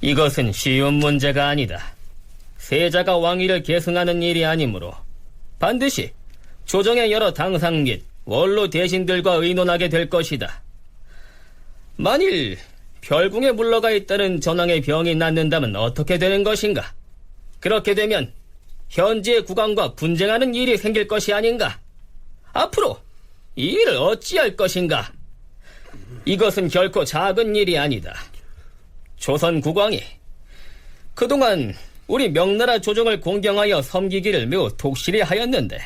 이것은 쉬운 문제가 아니다. 세자가 왕위를 계승하는 일이 아니므로 반드시 조정의 여러 당상 및 원로 대신들과 의논하게 될 것이다. 만일 별궁에 물러가 있다는 전왕의 병이 낫는다면 어떻게 되는 것인가? 그렇게 되면 현재의 국왕과 분쟁하는 일이 생길 것이 아닌가? 앞으로 이 일을 어찌할 것인가? 이것은 결코 작은 일이 아니다. 조선 국왕이 그동안 우리 명나라 조정을 공경하여 섬기기를 매우 독실히 하였는데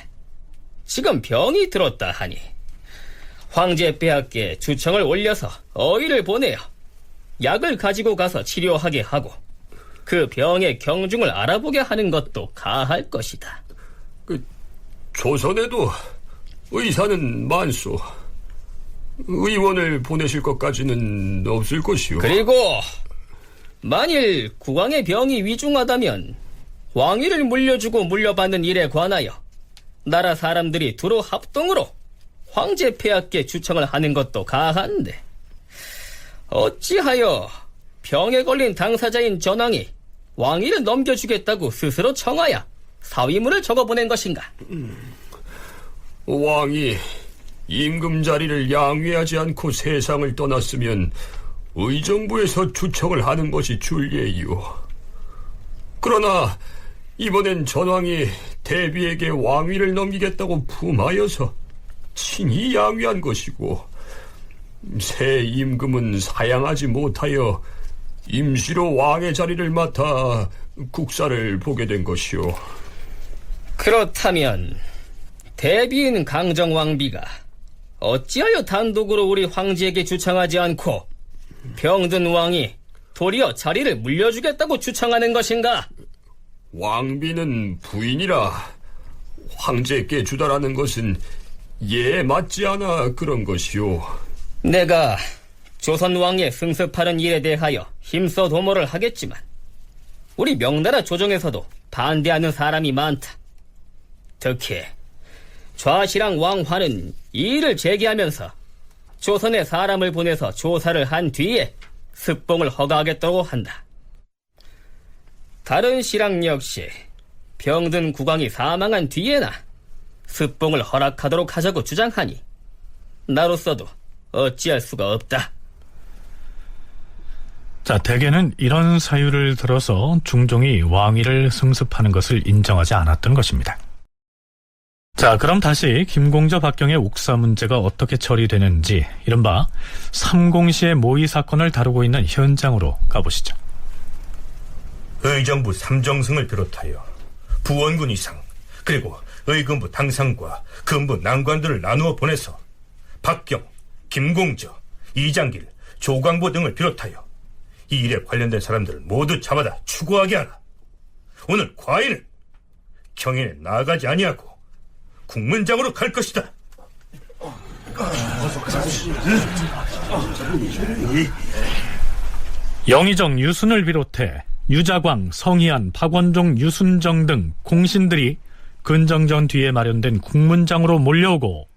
지금 병이 들었다 하니 황제 폐하께 주청을 올려서 어의를 보내어 약을 가지고 가서 치료하게 하고 그 병의 경중을 알아보게 하는 것도 가할 것이다. 조선에도 의사는 많소. 의원을 보내실 것까지는 없을 것이오. 그리고 만일 국왕의 병이 위중하다면 왕위를 물려주고 물려받는 일에 관하여 나라 사람들이 두루 합동으로 황제 폐하께 주청을 하는 것도 가한데 어찌하여 병에 걸린 당사자인 전왕이 왕위를 넘겨주겠다고 스스로 청하여 사위문을 적어보낸 것인가? 왕이 임금 자리를 양회하지 않고 세상을 떠났으면 의정부에서 주청을 하는 것이 준례이오. 그러나 이번엔 전왕이 대비에게 왕위를 넘기겠다고 품하여서 친히 양회한 것이고 새 임금은 사양하지 못하여 임시로 왕의 자리를 맡아 국사를 보게 된 것이오. 그렇다면 대비인 강정왕비가 어찌하여 단독으로 우리 황제에게 주청하지 않고 병든 왕이 도리어 자리를 물려주겠다고 주청하는 것인가? 왕비는 부인이라 황제께 주다라는 것은 예에 맞지 않아 그런 것이오. 내가 조선 왕의 승습하는 일에 대하여 힘써 도모를 하겠지만 우리 명나라 조정에서도 반대하는 사람이 많다. 특히 좌시랑 왕화는 이 일을 제기하면서 조선에 사람을 보내서 조사를 한 뒤에 습봉을 허가하겠다고 한다. 다른 시랑 역시 병든 국왕이 사망한 뒤에나 습봉을 허락하도록 하자고 주장하니 나로서도 어찌할 수가 없다. 자, 대개는 이런 사유를 들어서 중종이 왕위를 승습하는 것을 인정하지 않았던 것입니다. 자, 그럼 다시 김공저 박경의 옥사 문제가 어떻게 처리되는지 이른바 삼공시의 모의 사건을 다루고 있는 현장으로 가보시죠. 의정부 삼정승을 비롯하여 부원군 이상 그리고 의금부 당상과 금부 난관들을 나누어 보내서 박경, 김공저, 이장길, 조광보 등을 비롯하여 이 일에 관련된 사람들을 모두 잡아다 추구하게 하라. 오늘 과인은 경연에 나아가지 아니하고 국문장으로 갈 것이다. 영의정 유순을 비롯해 유자광, 성희안, 박원종, 유순정 등 공신들이 근정전 뒤에 마련된 국문장으로 몰려오고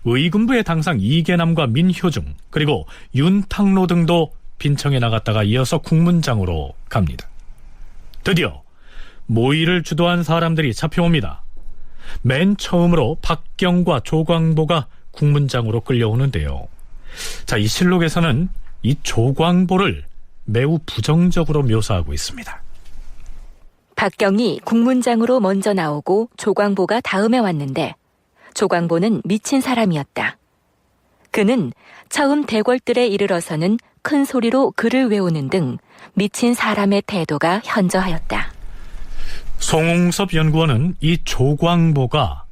의금부의 당상 이계남과 민효중 그리고 윤탕로 등도 빈청에 나갔다가 이어서 국문장으로 갑니다. 드디어 모의를 주도한 사람들이 잡혀옵니다. 맨 처음으로 박경과 조광보가 국문장으로 끌려오는데요. 자, 이 실록에서는 이 조광보를 매우 부정적으로 묘사하고 있습니다. 박경이 국문장으로 먼저 나오고 조광보가 다음에 왔는데 조광보는 미친 사람이었다. 그는 처음 대궐들에 이르러서는 큰 소리로 글을 외우는 등 미친 사람의 태도가 현저하였다. 송웅섭 연구원은 이 조광보가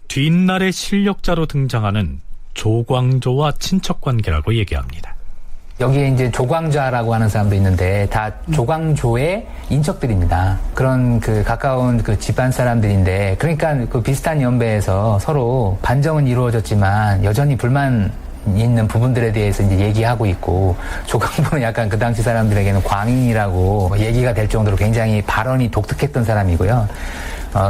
뒷날의 실력자로 등장하는 조광조와 친척관계라고 얘기합니다. 여기에 이제 조광좌라고 하는 사람도 있는데 다 조광조의 인척들입니다. 그런 그 가까운 그 집안 사람들인데 그러니까 그 비슷한 연배에서 서로 반정은 이루어졌지만 여전히 불만 있는 부분들에 대해서 이제 얘기하고 있고 조광보는 약간 그 당시 사람들에게는 광인이라고 얘기가 될 정도로 굉장히 발언이 독특했던 사람이고요.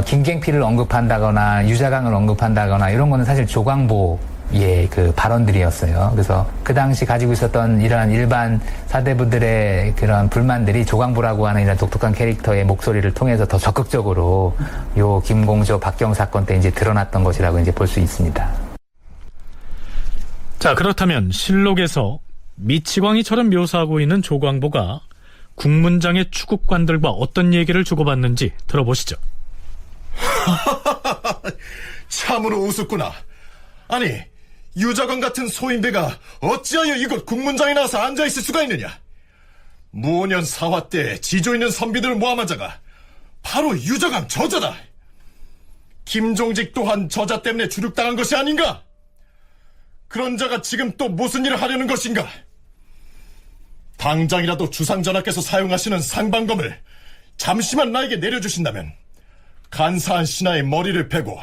김갱필을 언급한다거나 유자강을 언급한다거나 이런 거는 사실 조광보의 그 발언들이었어요. 그래서 그 당시 가지고 있었던 이러한 일반 사대부들의 그런 불만들이 조광보라고 하는 이런 독특한 캐릭터의 목소리를 통해서 더 적극적으로 요 김공조 박경 사건 때 이제 드러났던 것이라고 이제 볼 수 있습니다. 자, 그렇다면 실록에서 미치광이처럼 묘사하고 있는 조광보가 국문장의 추국관들과 어떤 얘기를 주고받는지 들어보시죠. 참으로 우습구나. 아니, 유자광 같은 소인배가 어찌하여 이곳 국문장에 나와서 앉아있을 수가 있느냐. 무오년 사화 때 지조 있는 선비들을 모함하자가 바로 유자광 저자다. 김종직 또한 저자 때문에 주륙당한 것이 아닌가? 그런 자가 지금 또 무슨 일을 하려는 것인가? 당장이라도 주상전하께서 사용하시는 상방검을 잠시만 나에게 내려주신다면 간사한 신하의 머리를 베고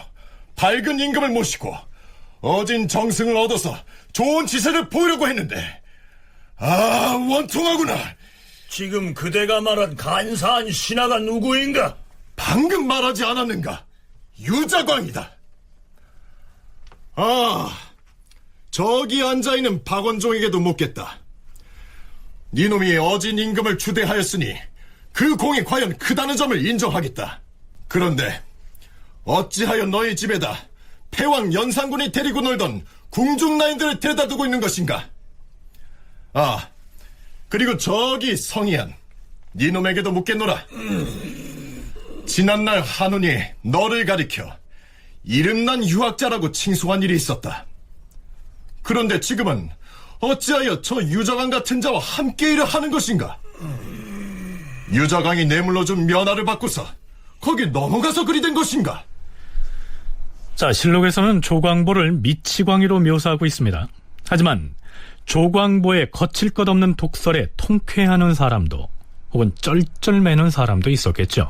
밝은 임금을 모시고 어진 정승을 얻어서 좋은 지세를 보이려고 했는데 원통하구나. 지금 그대가 말한 간사한 신하가 누구인가? 방금 말하지 않았는가? 유자광이다. 저기 앉아있는 박원종에게도 묻겠다. 이놈이 어진 임금을 추대하였으니 그 공이 과연 크다는 점을 인정하겠다. 그런데 어찌하여 너희 집에다 패왕 연산군이 데리고 놀던 궁중라인들을 데려다 두고 있는 것인가? 그리고 저기 성희안, 이놈에게도 묻겠노라. 지난날 한운이 너를 가리켜 이름난 유학자라고 칭송한 일이 있었다. 그런데 지금은 어찌하여 저 유자광 같은 자와 함께 일을 하는 것인가? 유자광이 내물러준 면화를 받고서 거기 넘어가서 그리 된 것인가? 자, 실록에서는 조광보를 미치광이로 묘사하고 있습니다. 하지만 조광보의 거칠 것 없는 독설에 통쾌하는 사람도 혹은 쩔쩔매는 사람도 있었겠죠.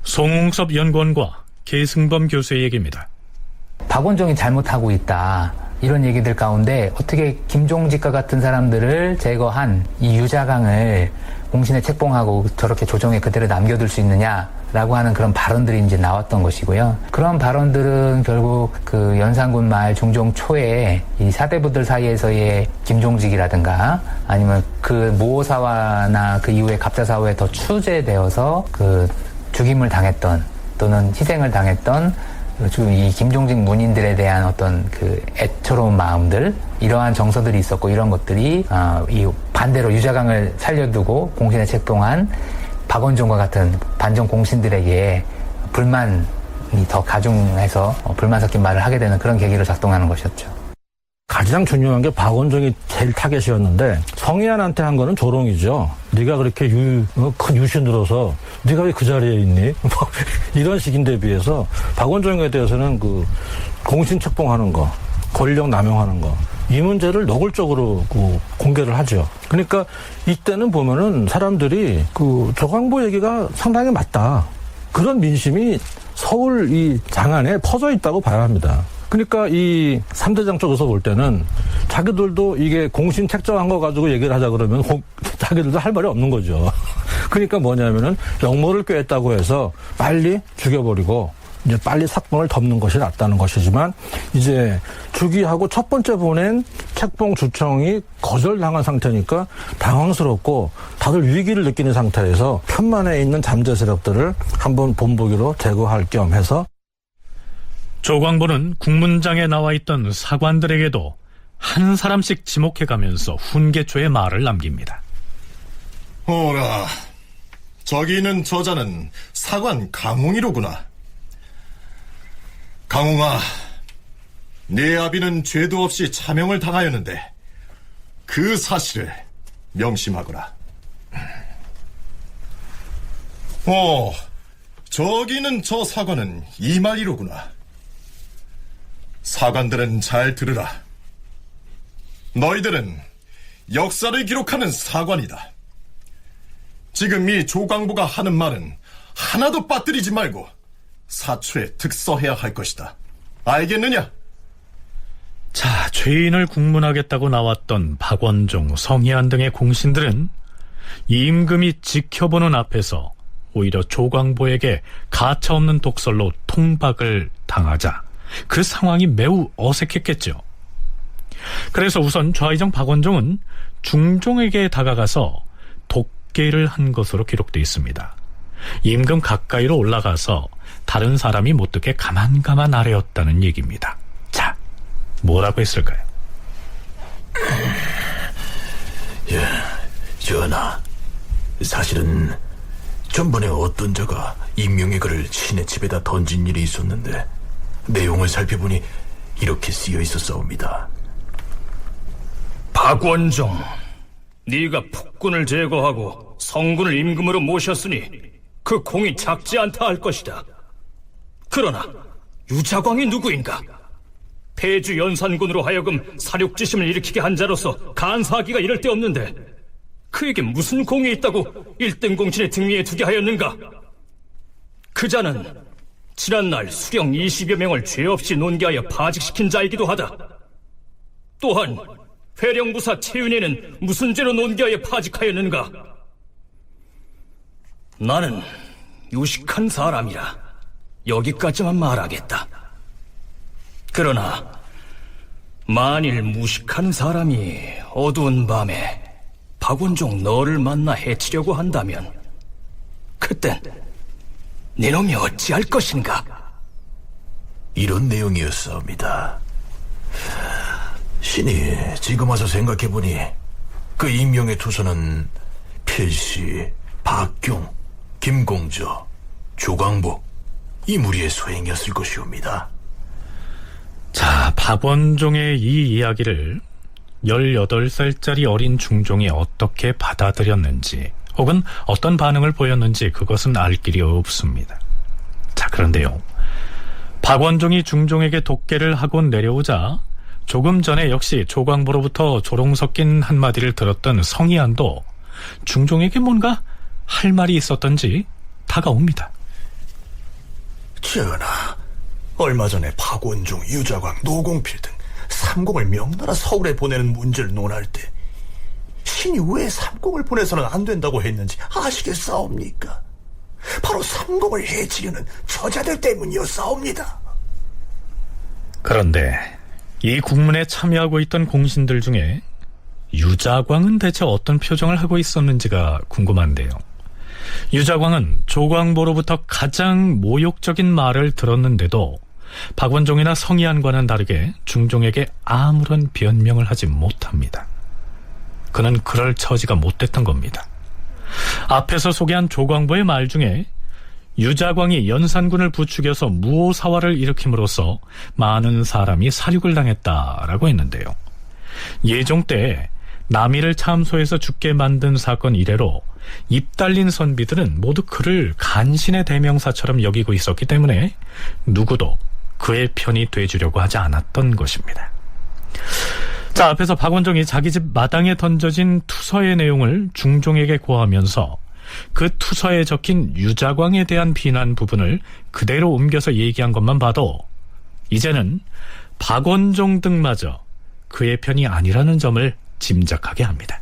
송웅섭 연구원과 계승범 교수의 얘기입니다. 박원종이 잘못하고 있다. 이런 얘기들 가운데 어떻게 김종직과 같은 사람들을 제거한 이 유자광을 공신에 책봉하고 저렇게 조정에 그대로 남겨둘 수 있느냐라고 하는 그런 발언들이 이제 나왔던 것이고요. 그런 발언들은 결국 그 연산군 말 중종 초에 이 사대부들 사이에서의 김종직이라든가 아니면 그 모호사화나 그 이후에 갑자사화에 더 추재되어서 그 죽임을 당했던 또는 희생을 당했던 이 김종직 문인들에 대한 어떤 그 애처로운 마음들, 이러한 정서들이 있었고 이런 것들이 이 반대로 유자광을 살려두고 공신에 책봉한 박원종과 같은 반정 공신들에게 불만을 더 가중해서 불만 섞인 말을 하게 되는 그런 계기로 작동하는 것이었죠. 가장 중요한 게 박원종이 제일 타겟이었는데 성희안한테 한 거는 조롱이죠. 네가 그렇게 큰 유신으로서 네가 왜 그 자리에 있니? 이런 식인데 비해서 박원종에 대해서는 그 공신책봉하는 거, 권력 남용하는 거, 이 문제를 노골적으로 공개를 하죠. 그러니까 이때는 보면은 사람들이 그 조광보 얘기가 상당히 맞다. 그런 민심이 서울 이 장안에 퍼져 있다고 봐야 합니다. 그러니까 이 3대장 쪽에서 볼 때는 자기들도 이게 공신 책정한 거 가지고 얘기를 하자 그러면 자기들도 할 말이 없는 거죠. 그러니까 뭐냐면은 역모를 꾀했다고 해서 빨리 죽여버리고 이제 빨리 사건을 덮는 것이 낫다는 것이지만 이제 주기하고 첫 번째 보낸 책봉 주청이 거절당한 상태니까 당황스럽고 다들 위기를 느끼는 상태에서 편만에 있는 잠재 세력들을 한번 본보기로 제거할 겸 해서 조광보는 국문장에 나와 있던 사관들에게도 한 사람씩 지목해가면서 훈계초의 말을 남깁니다. 오라, 저기 있는 저자는 사관 강홍이로구나. 강홍아, 네 아비는 죄도 없이 차명을 당하였는데 그 사실을 명심하거라. 저기 있는 저 사관은 이말이로구나. 사관들은 잘 들으라. 너희들은 역사를 기록하는 사관이다. 지금 이 조광보가 하는 말은 하나도 빠뜨리지 말고 사초에 득서해야 할 것이다. 알겠느냐? 자, 죄인을 국문하겠다고 나왔던 박원종, 성희안 등의 공신들은 임금이 지켜보는 앞에서 오히려 조광보에게 가차없는 독설로 통박을 당하자 그 상황이 매우 어색했겠죠. 그래서 우선 좌의정 박원종은 중종에게 다가가서 독계를 한 것으로 기록되어 있습니다. 임금 가까이로 올라가서 다른 사람이 못 듣게 가만 아래였다는 얘기입니다. 자, 뭐라고 했을까요? 전하, 사실은 전번에 어떤 자가 임명의 글을 신의 집에다 던진 일이 있었는데 내용을 살펴보니 이렇게 쓰여 있었사옵니다. 박원종, 네가 폭군을 제거하고 성군을 임금으로 모셨으니 그 공이 작지 않다 할 것이다. 그러나 유자광이 누구인가? 폐주 연산군으로 하여금 사륙지심을 일으키게 한 자로서 간사하기가 이를 데 없는데 그에게 무슨 공이 있다고 1등 공신에 등위에 두게 하였는가? 그 자는 지난날 수령 20여 명을 죄 없이 논개하여 파직시킨 자이기도 하다. 또한 회령부사 최윤희는 무슨 죄로 논개하여 파직하였는가? 나는 유식한 사람이라 여기까지만 말하겠다. 그러나 만일 무식한 사람이 어두운 밤에 박원종 너를 만나 해치려고 한다면 그땐 네놈이 어찌할 것인가? 이런 내용이었사옵니다. 신이 지금 와서 생각해보니 그 임명의 투서는 필시, 박경, 김공저, 조광보 이 무리의 소행이었을 것이옵니다. 자, 박원종의 이 이야기를 18살짜리 어린 중종이 어떻게 받아들였는지 혹은 어떤 반응을 보였는지 그것은 알 길이 없습니다. 자, 그런데요, 박원종이 중종에게 독계를 하고 내려오자 조금 전에 역시 조광보로부터 조롱 섞인 한마디를 들었던 성희안도 중종에게 뭔가 할 말이 있었던지 다가옵니다. 전하, 얼마 전에 박원종, 유자광, 노공필 등 삼공을 명나라 서울에 보내는 문제를 논할 때 신이 왜 삼공을 보내서는 안 된다고 했는지 아시겠사옵니까? 바로 삼공을 해치려는 저자들 때문이었사옵니다. 그런데 이 국문에 참여하고 있던 공신들 중에 유자광은 대체 어떤 표정을 하고 있었는지가 궁금한데요. 유자광은 조광보로부터 가장 모욕적인 말을 들었는데도 박원종이나 성희안과는 다르게 중종에게 아무런 변명을 하지 못합니다. 그는 그럴 처지가 못 됐던 겁니다. 앞에서 소개한 조광보의 말 중에 유자광이 연산군을 부추겨서 무오사화를 일으킴으로써 많은 사람이 살육을 당했다라고 했는데요. 예종 때 남이를 참소해서 죽게 만든 사건 이래로 입 달린 선비들은 모두 그를 간신의 대명사처럼 여기고 있었기 때문에 누구도 그의 편이 돼주려고 하지 않았던 것입니다. 자, 앞에서 박원종이 자기 집 마당에 던져진 투서의 내용을 중종에게 고하면서 그 투서에 적힌 유자광에 대한 비난 부분을 그대로 옮겨서 얘기한 것만 봐도 이제는 박원종 등마저 그의 편이 아니라는 점을 짐작하게 합니다.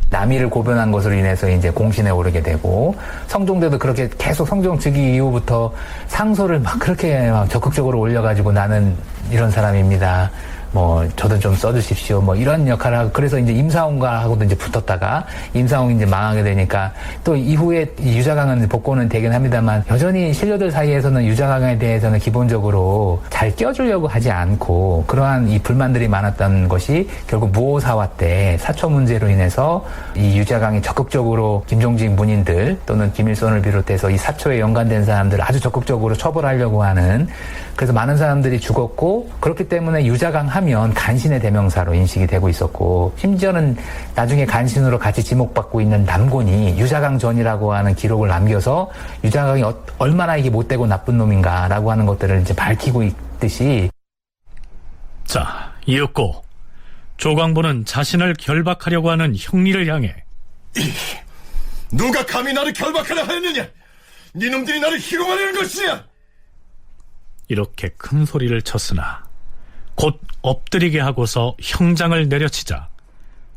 남이를 고변한 것으로 인해서 이제 공신에 오르게 되고, 성종대도 그렇게 계속 성종 즉위 이후부터 상소를 막 그렇게 막 적극적으로 올려가지고 나는 이런 사람입니다. 뭐 저도 좀 써주십시오. 뭐 이런 역할을 하고, 그래서 이제 임사홍과하고도 이제 붙었다가 임사홍이 이제 망하게 되니까 또 이후에 유자광은 복권은 되긴 합니다만 여전히 신료들 사이에서는 유자광에 대해서는 기본적으로 잘 껴주려고 하지 않고, 그러한 이 불만들이 많았던 것이 결국 무오사화 때 사초 문제로 인해서 이 유자광이 적극적으로 김종직 문인들 또는 김일손을 비롯해서 이 사초에 연관된 사람들을 아주 적극적으로 처벌하려고 하는, 그래서 많은 사람들이 죽었고, 그렇기 때문에 유자광 하면 간신의 대명사로 인식이 되고 있었고, 심지어는 나중에 간신으로 같이 지목받고 있는 남곤이 유자광 전이라고 하는 기록을 남겨서 유자광이 얼마나 이게 못되고 나쁜 놈인가라고 하는 것들을 이제 밝히고 있듯이. 자, 이윽고 조광보는 자신을 결박하려고 하는 형리를 향해 누가 감히 나를 결박하려 하였느냐? 니놈들이 나를 희롱하려는 것이냐? 이렇게 큰 소리를 쳤으나 곧 엎드리게 하고서 형장을 내려치자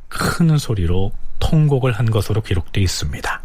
큰 소리로 통곡을 한 것으로 기록되어 있습니다.